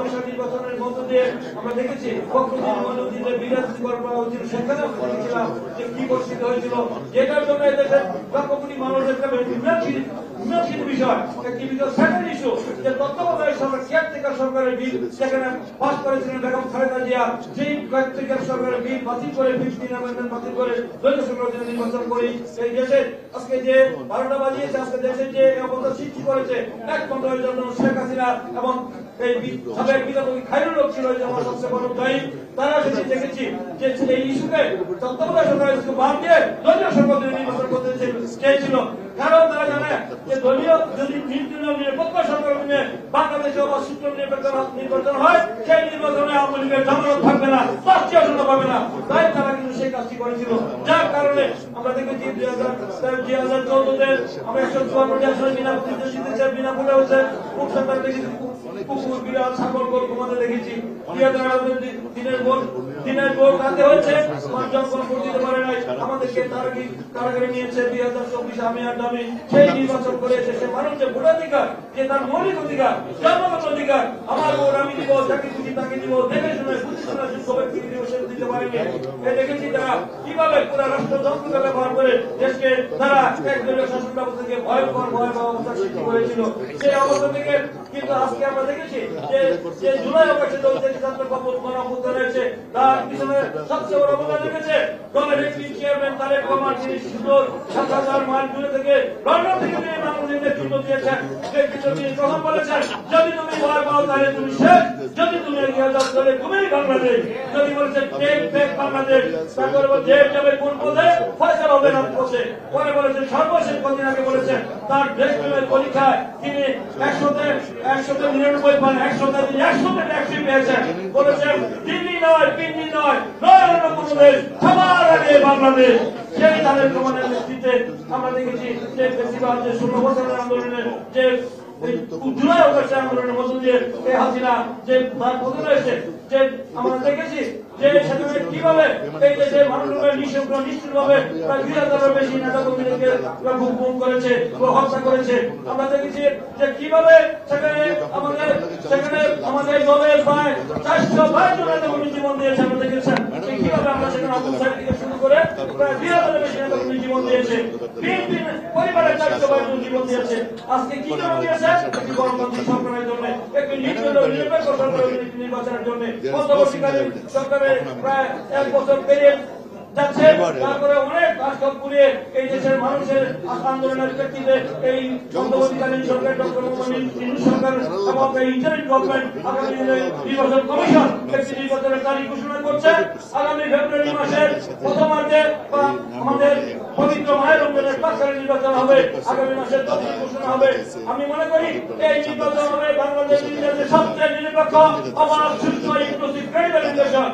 সংসদ নির্বাচনের মধ্য দিয়ে আমরা দেখেছি যে বিরাজনীতি করা হয়েছিল, সেখানে আমরা দেখেছিলাম যে কি পরিস্থিতি হয়েছিল, যেটার জন্য এদেশের লক্ষ কোটি মানুষ একটা বিমর্ষিত বিষয়, একটি সেকেন্ড ইস্যু যে তত্ত্বাবধায়ক সরকার কেয়ারটেকার সরকারের বিল সেখানে পাস করেছিলেন বেগম খালেদা জিয়া, সেই কেয়ারটেকার সরকারের বিল বাতিল করে 15 অ্যামেন্ডমেন্ট বাতিল করে দ্বৈত সরকার নির্বাচন করি এই দেশে আজকে যে 12টা বাজিয়েছে, আজকে দেশে যে অবস্থা সৃষ্টি করেছে একমাত্র জন্য শেখ হাসিনা এবং এই সাবেক বিচারপতি খায়রুল হক ছিল আমার সবচেয়ে বড় দায়ী। তারা সেটি দেখেছি যে এই ইস্যুকে তত্ত্বাবধায়ক সরকারের বাদ দিয়ে দলীয় সরকার নির্বাচন করতে চেয়েছিল, কারণ তারা জানে যে দলীয় যদি নিরপেক্ষ সরকার নিয়ে বাংলাদেশে আবার সুষ্ঠু নির্বাচন হয়, সেই নির্বাচনে আওয়ামী লীগের জামানত থাকবে না, পাঁচটি পাবে না। তাই তারা কিন্তু সেই কাজটি করেছিল, যার কারণে আমরা দেখেছি 2014-তে আমরা 154 আসনে বিনামূল্যে হচ্ছে সরকার দেখেছি, কুকুর বিড়াল ছাগল গোল ঘুমাতে দেখেছি। দিনের ভোট রাতে হয়েছে, জনগণ ভোট দিতে পারে নাই, আমাদেরকে কারাগারে নিয়েছে 2024 আমি আর দামি সেই নির্বাচন করেছে। সে মানুষের ভোটাধিকার যে তার মৌলিক অধিকার, জন্মগত অধিকার, আমার ভোট আমি দিব, যাকে খুশি তাকে দিব, দেখে শুনে বুঝে শুনে যোগ্য ব্যক্তিকে দিব, সে দিতে পারেনি। দেখেছি তারা কিভাবে পুরো রাষ্ট্রযন্ত্রকে ব্যবহার করে দেশকে তারা একদলীয় শাসন ব্যবস্থাকে ভয়ঙ্কর অবস্থা সৃষ্টি করেছিল। সেই অবস্থা থেকে কিন্তু আজকে আমরা দেখেছি যে জুলাই অগস্টে দেশের ছাত্র গণঅভ্যুত্থান হয়েছে, তার পিছনে সবচেয়ে বড় অবদান রেখেছে দলের একটি চেয়ারম্যান তারেক রহমান, যিনি সুদূর 7,000 মাইল দূরে থেকে লন্ডন থেকে তিনি বাংলাদেশের নেতৃত্ব দিয়েছেন। নেতৃত্ব দিয়ে তখন বলেছেন, যদি তুমি ভয় পাও তাহলে তুমি শেষ, যদি তুমি এগিয়ে যাও তাহলে তুমি বাংলাদেশ। যদি বলেছেন টেক ব্যাক বাংলাদেশ, তারপরে যে যাবে কোন পথে ফয়সালা হবে না পথে। পরে বলেছেন সর্বশেষ কদিন আগে বলেছেন তার দেশপ্রেমের পরীক্ষায় তিনি 199 পান, 100তে তিনি 100তে ট্যাক্সি পেয়েছেন। বলেছেন দিল্লি নয়, পিন্ডি নয়, অন্য কোনো দেশ, সবার আগে বাংলাদেশ। সেই তাদের প্রমাণের নেতৃত্বে আমরা দেখেছি যে বেশিরভাগ যে 16 বছরের আন্দোলনের যে জুলাই অগস্টের আন্দোলনের মধ্য দিয়ে হাসিনা যে তার পতন হয়েছে, যে আমরা দেখেছি যে সেখানে কিভাবে এই দেশের মানুষের নিশ্চিতভাবে প্রায় 20,000-এর বেশি নেতা কর্মীদেরকে গুম করেছে, হত্যা করেছে। আমরা দেখেছি যে কিভাবে সেখানে আমাদের দলের প্রায় 422 জন নেতা কর্মী জীবন দিয়েছে। আমরা দেখেছেন কিভাবে আমরা সেখানে আবু সাইদ থেকে শুরু করে প্রায় 20,000-এর বেশি নেতা কর্মী জীবন দিয়েছে, বিএনপি পরিবারের 422 জন জীবন দিয়েছে। আজকে কি জন্য দিয়েছে? একটি গণতান্ত্রিক সরকারের জন্য, একটি নিরপেক্ষ সরকারের নির্বাচনের জন্য। অন্তর্বর্তীকালীন সরকারের প্রায় 1 বছর পেরিয়ে যাচ্ছে, তারপরে অনেক কাজকর্ম পুড়িয়ে এই দেশের মানুষের আন্দোলনের প্রেক্ষিতে এই অন্তর্বর্তীকালীন সরকার ডক্টর মোহাম্মদ ইউনূস সরকার এবং এই ইন্টারিম গভর্নমেন্ট আগামী দিনে নির্বাচন কমিশন একটি নির্বাচনের তারিখ ঘোষণা করছে। আগামী ফেব্রুয়ারি মাসের প্রথমার্ধে আমাদের পবিত্র মায়ের রমজানের পাঁচখানে নির্বাচন হবে, আগামী মাসের 10 তারিখ ঘোষণা হবে। আমি মনে করি এই নির্বাচন হবে বাংলাদেশের সবচেয়ে নিরপেক্ষ, অবাধ, সুষ্ঠু, ইনক্লুসিভ, ক্রেডিবল ইলেকশন।